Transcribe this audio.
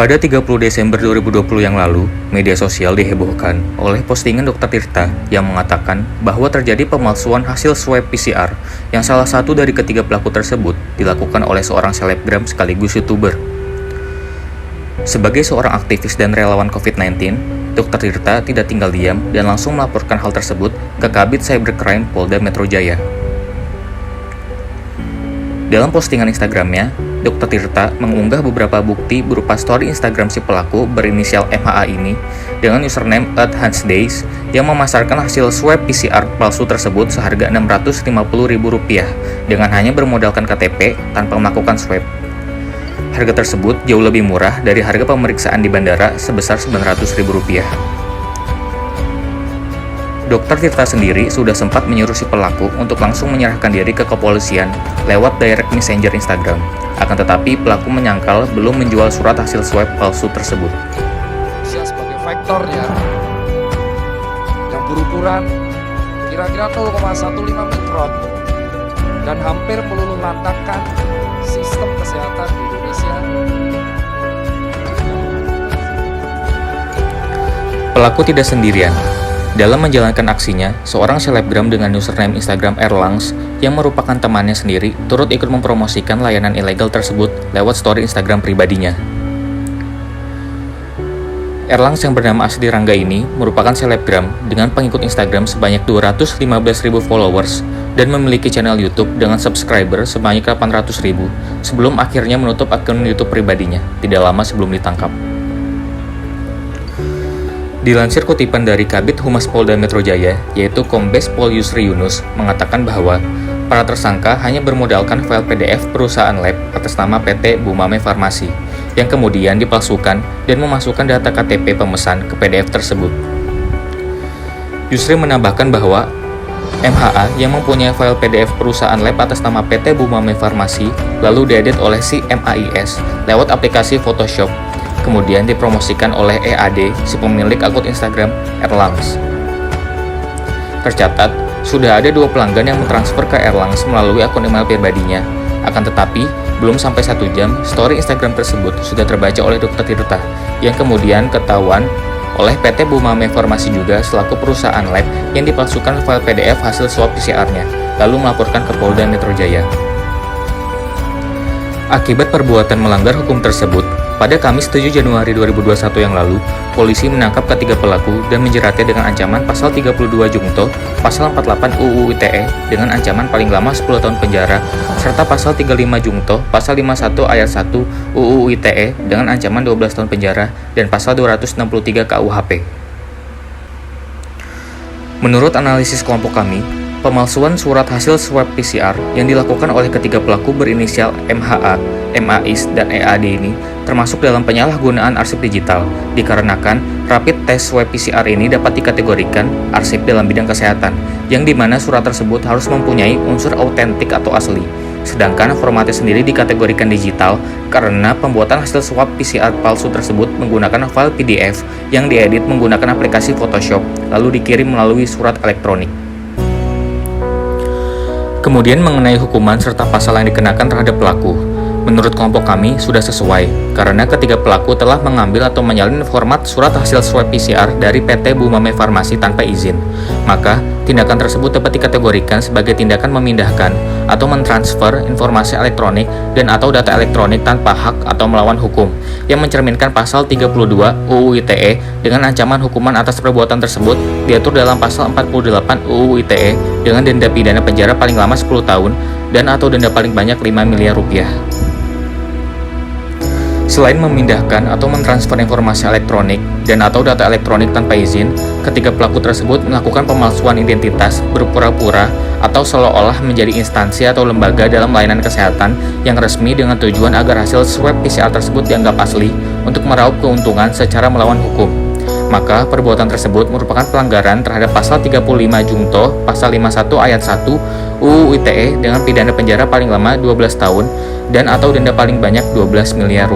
Pada 30 Desember 2020 yang lalu, media sosial dihebohkan oleh postingan Dr. Tirta yang mengatakan bahwa terjadi pemalsuan hasil swab PCR yang salah satu dari ketiga pelaku tersebut dilakukan oleh seorang selebgram sekaligus YouTuber. Sebagai seorang aktivis dan relawan COVID-19, Dr. Tirta tidak tinggal diam dan langsung melaporkan hal tersebut ke Kabid Cybercrime Polda Metro Jaya. Dalam postingan Instagramnya, Dr. Tirta mengunggah beberapa bukti berupa story Instagram si pelaku berinisial MHA ini dengan username @hansdays yang memasarkan hasil swab PCR palsu tersebut seharga Rp650.000 dengan hanya bermodalkan KTP tanpa melakukan swab. Harga tersebut jauh lebih murah dari harga pemeriksaan di bandara sebesar Rp900.000. Dr. Tirta sendiri sudah sempat menyuruh si pelaku untuk langsung menyerahkan diri ke kepolisian lewat direct messenger Instagram. Akan tetapi pelaku menyangkal belum menjual surat hasil swab palsu tersebut. Sebagai faktornya yang berukuran kira-kira 0,15 mikron dan hampir meluluh lantakkan sistem kesehatan di Indonesia. Pelaku tidak sendirian. Dalam menjalankan aksinya, seorang selebgram dengan username Instagram Erlangs yang merupakan temannya sendiri turut ikut mempromosikan layanan ilegal tersebut lewat story Instagram pribadinya. Erlangs yang bernama asli Rangga ini merupakan selebgram dengan pengikut Instagram sebanyak 215.000 followers dan memiliki channel YouTube dengan subscriber sebanyak 800.000 sebelum akhirnya menutup akun YouTube pribadinya tidak lama sebelum ditangkap. Dilansir kutipan dari Kabid Humas Polda Metro Jaya, yaitu Kombes Pol Yusri Yunus, mengatakan bahwa para tersangka hanya bermodalkan file PDF perusahaan lab atas nama PT Bumame Farmasi, yang kemudian dipalsukan dan memasukkan data KTP pemesan ke PDF tersebut. Yusri menambahkan bahwa MHA yang mempunyai file PDF perusahaan lab atas nama PT Bumame Farmasi lalu diedit oleh si MAIS lewat aplikasi Photoshop, kemudian dipromosikan oleh EAD, si pemilik akun Instagram Erlangs. Tercatat, sudah ada 2 pelanggan yang mentransfer ke Erlangs melalui akun email pribadinya. Akan tetapi, belum sampai 1 jam, story Instagram tersebut sudah terbaca oleh Dr. Tirta, yang kemudian ketahuan oleh PT Bumame Farmasi juga selaku perusahaan lab yang dipalsukan file PDF hasil swab PCR-nya, lalu melaporkan ke Polda Metro Jaya. Akibat perbuatan melanggar hukum tersebut, pada Kamis 7 Januari 2021 yang lalu, polisi menangkap ketiga pelaku dan menjeratnya dengan ancaman pasal 32 Jungto, pasal 48 UU ITE dengan ancaman paling lama 10 tahun penjara, serta pasal 35 Jungto, pasal 51 ayat 1 UU ITE dengan ancaman 12 tahun penjara dan pasal 263 KUHP. Menurut analisis kelompok kami, pemalsuan surat hasil swab PCR yang dilakukan oleh ketiga pelaku berinisial MHA, MAIS, dan EAD ini termasuk dalam penyalahgunaan arsip digital, dikarenakan rapid test swab PCR ini dapat dikategorikan arsip dalam bidang kesehatan, yang dimana surat tersebut harus mempunyai unsur autentik atau asli, sedangkan formatnya sendiri dikategorikan digital karena pembuatan hasil swab PCR palsu tersebut menggunakan file PDF yang diedit menggunakan aplikasi Photoshop, lalu dikirim melalui surat elektronik. Kemudian mengenai hukuman serta pasal yang dikenakan terhadap pelaku, menurut kelompok kami sudah sesuai karena ketiga pelaku telah mengambil atau menyalin format surat hasil swab PCR dari PT Bumame Farmasi tanpa izin. Maka, tindakan tersebut dapat dikategorikan sebagai tindakan memindahkan atau mentransfer informasi elektronik dan atau data elektronik tanpa hak atau melawan hukum, yang mencerminkan pasal 32 UU ITE dengan ancaman hukuman atas perbuatan tersebut diatur dalam pasal 48 UU ITE dengan denda pidana penjara paling lama 10 tahun dan atau denda paling banyak Rp5 miliar. Selain memindahkan atau mentransfer informasi elektronik dan atau data elektronik tanpa izin, ketiga pelaku tersebut melakukan pemalsuan identitas berpura-pura atau seolah-olah menjadi instansi atau lembaga dalam layanan kesehatan yang resmi dengan tujuan agar hasil swab PCR tersebut dianggap asli untuk meraup keuntungan secara melawan hukum. Maka perbuatan tersebut merupakan pelanggaran terhadap pasal 35 Jungto, pasal 51 ayat 1 UU ITE dengan pidana penjara paling lama 12 tahun dan atau denda paling banyak Rp12 miliar.